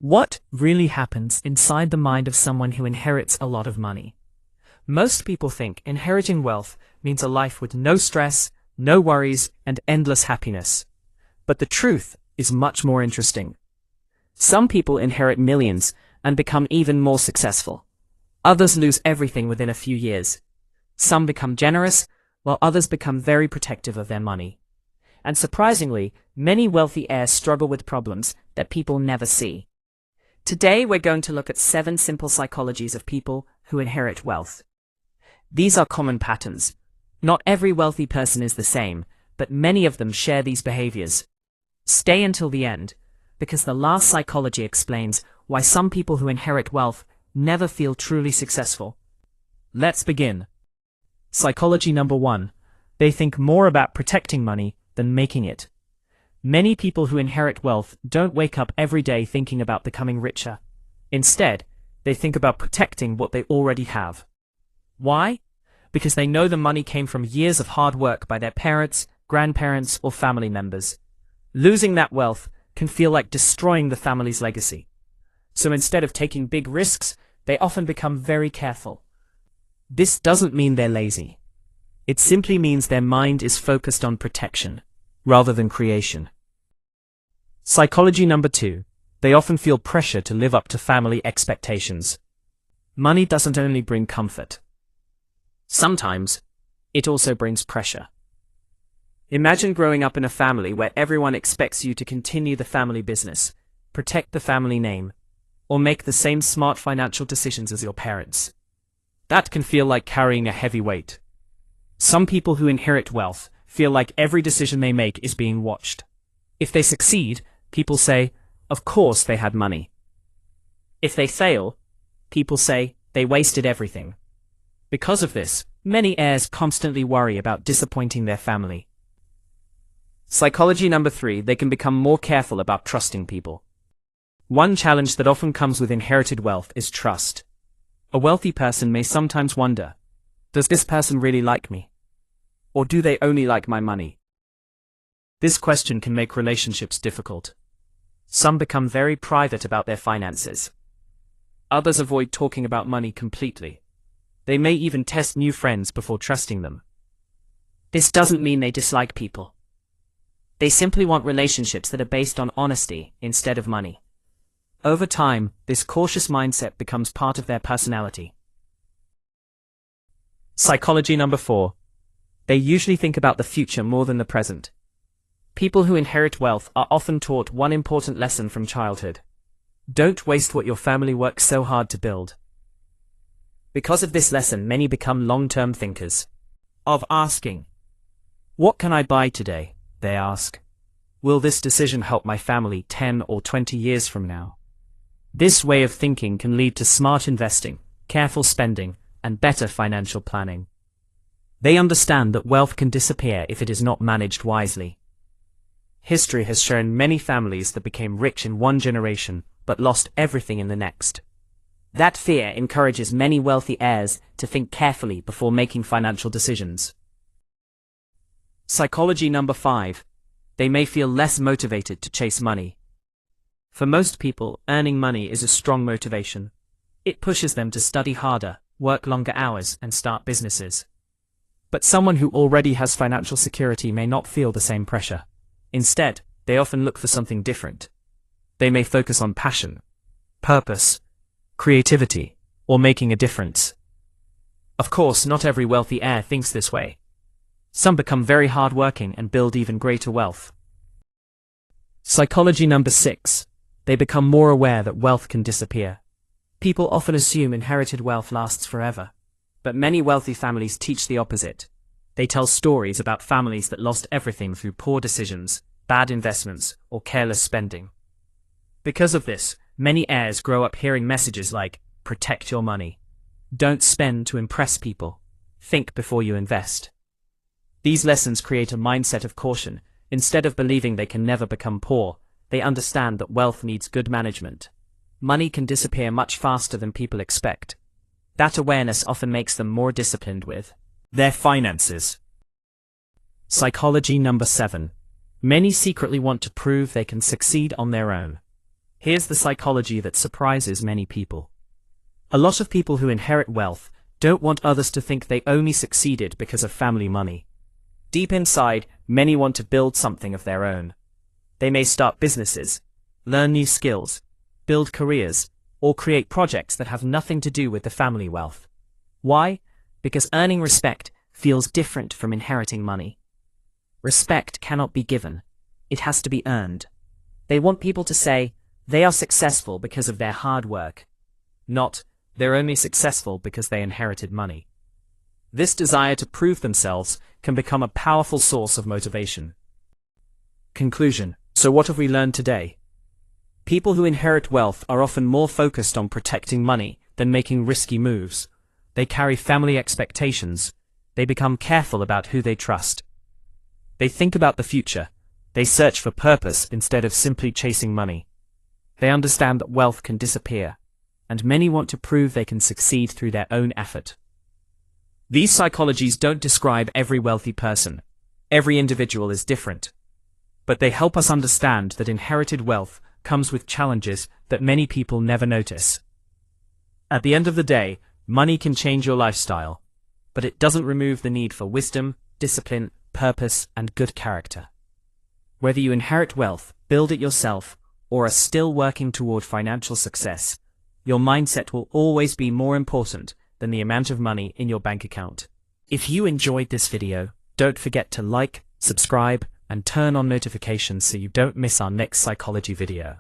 What really happens inside the mind of someone who inherits a lot of money? Most people think inheriting wealth means a life with no stress, no worries, and endless happiness. But the truth is much more interesting. Some people inherit millions and become even more successful. Others lose everything within a few years. Some become generous, while others become very protective of their money. And surprisingly, many wealthy heirs struggle with problems that people never see. Today we're going to look at 7 simple psychologies of people who inherit wealth. These are common patterns. Not every wealthy person is the same, but many of them share these behaviors. Stay until the end, because the last psychology explains why some people who inherit wealth never feel truly successful. Let's begin. Psychology number 1. They think more about protecting money than making it. Many people who inherit wealth don't wake up every day thinking about becoming richer. Instead, they think about protecting what they already have. Why? Because they know the money came from years of hard work by their parents, grandparents, or family members. Losing that wealth can feel like destroying the family's legacy. So instead of taking big risks, they often become very careful. This doesn't mean they're lazy. It simply means their mind is focused on protection, rather than creation. Psychology number 2. They often feel pressure to live up to family expectations. Money doesn't only bring comfort. Sometimes, it also brings pressure. Imagine growing up in a family where everyone expects you to continue the family business, protect the family name, or make the same smart financial decisions as your parents. That can feel like carrying a heavy weight. Some people who inherit wealth feel like every decision they make is being watched. If they succeed, people say, of course they had money. If they fail, people say they wasted everything. Because of this, many heirs constantly worry about disappointing their family. Psychology number 3. They can become more careful about trusting people. One challenge that often comes with inherited wealth is trust. A wealthy person may sometimes wonder, does this person really like me? Or do they only like my money? This question can make relationships difficult. Some become very private about their finances. Others avoid talking about money completely. They may even test new friends before trusting them. This doesn't mean they dislike people. They simply want relationships that are based on honesty instead of money. Over time, this cautious mindset becomes part of their personality. Psychology number 4. They usually think about the future more than the present. People who inherit wealth are often taught one important lesson from childhood. Don't waste what your family works so hard to build. Because of this lesson, many become long-term thinkers. Of asking, what can I buy today? They ask, will this decision help my family 10 or 20 years from now? This way of thinking can lead to smart investing, careful spending, and better financial planning. They understand that wealth can disappear if it is not managed wisely. History has shown many families that became rich in one generation, but lost everything in the next. That fear encourages many wealthy heirs to think carefully before making financial decisions. Psychology number 5. They may feel less motivated to chase money. For most people, earning money is a strong motivation. It pushes them to study harder, work longer hours, and start businesses. But someone who already has financial security may not feel the same pressure. Instead, they often look for something different. They may focus on passion, purpose, creativity, or making a difference. Of course, not every wealthy heir thinks this way. Some become very hardworking and build even greater wealth. Psychology number 6. They become more aware that wealth can disappear. People often assume inherited wealth lasts forever. But many wealthy families teach the opposite. They tell stories about families that lost everything through poor decisions, bad investments, or careless spending. Because of this, many heirs grow up hearing messages like, protect your money. Don't spend to impress people. Think before you invest. These lessons create a mindset of caution. Instead of believing they can never become poor, they understand that wealth needs good management. Money can disappear much faster than people expect. That awareness often makes them more disciplined with their finances. Psychology number 7. Many secretly want to prove they can succeed on their own. Here's the psychology that surprises many people. A lot of people who inherit wealth don't want others to think they only succeeded because of family money. Deep inside, many want to build something of their own. They may start businesses, learn new skills, build careers, or create projects that have nothing to do with the family wealth. Why? Because earning respect feels different from inheriting money. Respect cannot be given. It has to be earned. They want people to say they are successful because of their hard work, not they're only successful because they inherited money. This desire to prove themselves can become a powerful source of motivation. Conclusion. So what have we learned today? People who inherit wealth are often more focused on protecting money than making risky moves. They carry family expectations. They become careful about who they trust. They think about the future. They search for purpose instead of simply chasing money. They understand that wealth can disappear, and many want to prove they can succeed through their own effort. These psychologies don't describe every wealthy person. Every individual is different. But they help us understand that inherited wealth comes with challenges that many people never notice. At the end of the day, money can change your lifestyle, but it doesn't remove the need for wisdom, discipline, purpose, and good character. Whether you inherit wealth, build it yourself, or are still working toward financial success, your mindset will always be more important than the amount of money in your bank account. If you enjoyed this video, don't forget to like, subscribe, and turn on notifications so you don't miss our next psychology video.